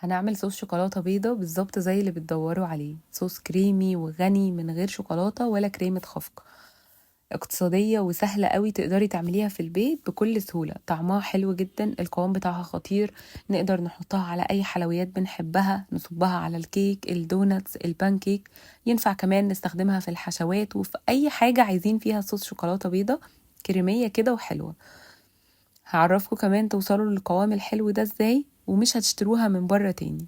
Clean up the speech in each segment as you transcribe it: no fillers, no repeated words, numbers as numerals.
هنعمل صوص شوكولاتة بيضة بالظبط زي اللي بتدوروا عليه، صوص كريمي وغني من غير شوكولاتة ولا كريمة خفق. اقتصادية وسهلة قوي، تقدري تعمليها في البيت بكل سهولة. طعمها حلو جدا، القوام بتاعها خطير. نقدر نحطها على أي حلويات بنحبها، نصبها على الكيك، الدوناتس، البانكيك. ينفع كمان نستخدمها في الحشوات وفي أي حاجة عايزين فيها صوص شوكولاتة بيضة كريمية كده وحلوة. هعرفكم كمان توصلوا للقوام الحلو ده ازاي ومش هتشتروها من بره تاني.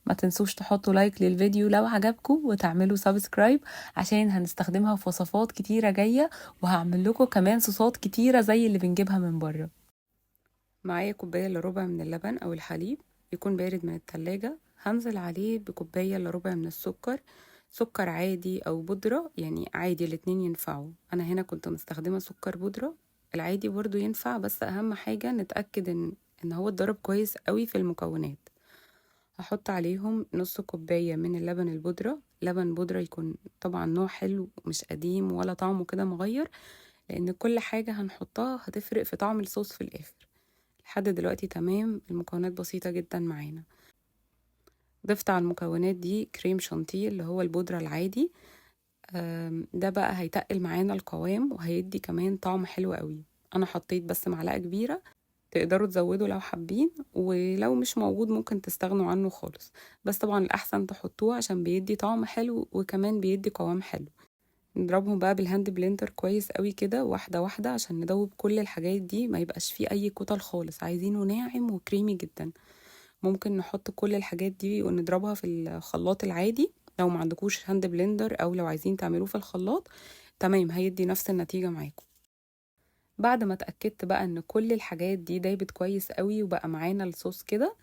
ما تنسوش تحطوا لايك للفيديو لو عجبكم وتعملوا سبسكرايب عشان هنستخدمها في وصفات كتيرة جاية، وهعمل لكم كمان صوصات كتيرة زي اللي بنجيبها من بره. معايا كوباية الا ربع من اللبن او الحليب يكون بارد من التلاجة. هنزل عليه بكوباية الا ربع من السكر، سكر عادي او بودرة، يعني عادي الاتنين ينفعوا. انا هنا كنت مستخدمة سكر بودرة، العادي برضو ينفع، بس اهم حاجة نتأكد ان هو اتضرب كويس قوي في المكونات. هحط عليهم نص كوباية من اللبن البودرة، لبن بودرة يكون طبعا نوع حلو مش قديم ولا طعمه كده مغير، لان كل حاجة هنحطها هتفرق في طعم الصوص في الاخر. لحد دلوقتي تمام، المكونات بسيطة جدا معانا. ضفت على المكونات دي كريم شانتيه اللي هو البودرة العادي. ده بقى هيتقل معانا القوام وهيدي كمان طعم حلو قوي. انا حطيت بس معلقة كبيرة، تقدروا تزودوا لو حابين، ولو مش موجود ممكن تستغنوا عنه خالص، بس طبعا الأحسن تحطوه عشان بيدي طعم حلو وكمان بيدي قوام حلو. نضربهم بقى بالهاند بلندر كويس قوي كده، واحدة واحدة، عشان ندوب كل الحاجات دي، ما يبقاش فيه أي كتل خالص، عايزينه ناعم وكريمي جدا. ممكن نحط كل الحاجات دي ونضربها في الخلاط العادي لو ما عندكوش هاند بلندر، أو لو عايزين تعملوه في الخلاط تمام هيدي نفس النتيجة معاكم. بعد ما اتأكدت بقى ان كل الحاجات دي دايبت كويس قوي وبقى معانا الصوص كده،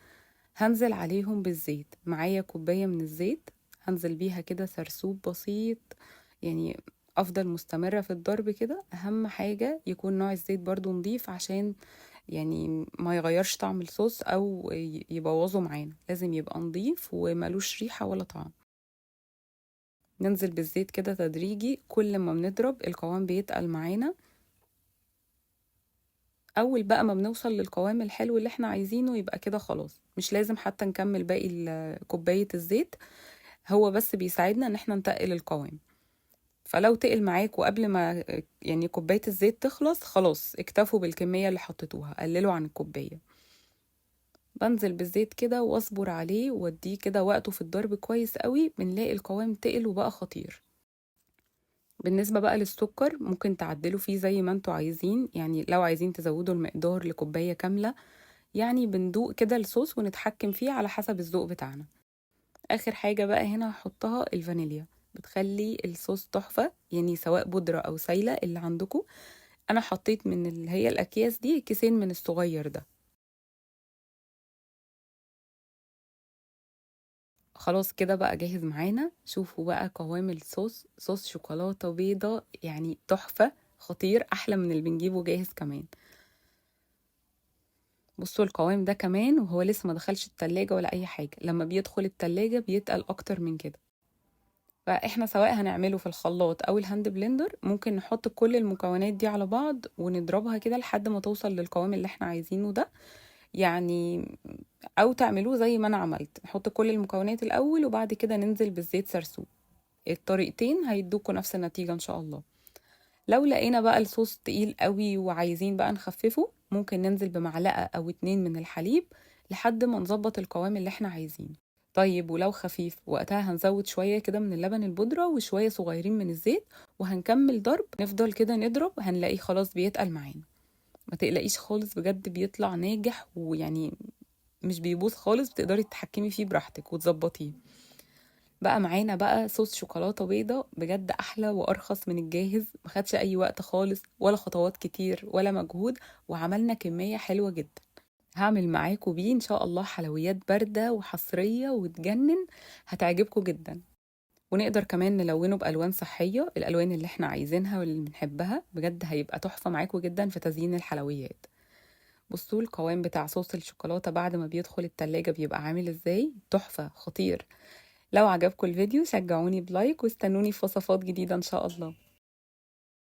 هنزل عليهم بالزيت. معايا كوباية من الزيت، هنزل بيها كده سرسوب بسيط، يعني افضل مستمرة في الضرب كده. اهم حاجة يكون نوع الزيت برضو نضيف، عشان يعني ما يغيرش طعم الصوص او يبوظه معانا، لازم يبقى نضيف وملوش ريحة ولا طعم. ننزل بالزيت كده تدريجي، كل ما بنضرب القوام بيتقل معانا. اول بقى ما بنوصل للقوام الحلو اللي احنا عايزينه يبقى كده خلاص، مش لازم حتى نكمل باقي كوباية الزيت، هو بس بيساعدنا ان احنا نتقل القوام. فلو تقل معاكوا قبل ما يعني كوباية الزيت تخلص، خلاص اكتفوا بالكمية اللي حطيتوها، قللوا عن الكوباية. بنزل بالزيت كده واصبر عليه واديه كده وقته في الضرب كويس قوي، بنلاقي القوام تقل وبقى خطير. بالنسبة بقى للسكر ممكن تعدلوا فيه زي ما انتوا عايزين، يعني لو عايزين تزودوا المقدار لكوباية كاملة، يعني بندوق كده الصوص ونتحكم فيه على حسب الذوق بتاعنا. اخر حاجة بقى هنا هحطها الفانيليا، بتخلي الصوص تحفة، يعني سواء بودرة او سايلة اللي عندكم. انا حطيت من اللي هي الاكياس دي كيسين من الصغير ده. خلاص كده بقى جاهز معانا. شوفوا بقى قوام الصوص، صوص شوكولاتة بيضة يعني تحفة، خطير، احلى من اللي بنجيبه جاهز كمان. بصوا القوام ده كمان وهو لسه ما دخلش التلاجة ولا اي حاجة، لما بيدخل التلاجة بيتقل اكتر من كده. فاحنا سواء هنعمله في الخلاط او الهاند بلندر، ممكن نحط كل المكونات دي على بعض ونضربها كده لحد ما توصل للقوام اللي احنا عايزينه ده، يعني. او تعملوه زي ما انا عملت، نحط كل المكونات الاول وبعد كده ننزل بالزيت سرسوب. الطريقتين هيدوكوا نفس النتيجة ان شاء الله. لو لقينا بقى الصوص تقيل قوي وعايزين بقى نخففه، ممكن ننزل بمعلقة او 2 من الحليب لحد ما نظبط القوام اللي احنا عايزينه. طيب ولو خفيف، وقتها هنزود شوية كده من اللبن البودرة وشوية صغيرين من الزيت، وهنكمل ضرب. نفضل كده نضرب، هنلاقيه خلاص بيتقل معانا. ما تقلقيش خالص، بجد بيطلع ناجح، ويعني مش بيبوظ خالص، بتقدري تتحكمي فيه براحتك وتظبطيه. بقى معانا بقى صوص شوكولاتة بيضة، بجد أحلى وأرخص من الجاهز، مخدش أي وقت خالص ولا خطوات كتير ولا مجهود، وعملنا كمية حلوة جدا. هعمل معاكم بيه إن شاء الله حلويات باردة وحصرية وتجنن، هتعجبكم جدا. ونقدر كمان نلونه بألوان صحية، الألوان اللي احنا عايزينها واللي بنحبها، بجد هيبقى تحفة معاكم جدا في تزيين الحلويات. بصوا القوام بتاع صوص الشوكولاتة بعد ما بيدخل التلاجة بيبقى عامل ازاي، تحفة، خطير. لو عجبكم الفيديو شجعوني بلايك واستنوني في وصفات جديدة ان شاء الله.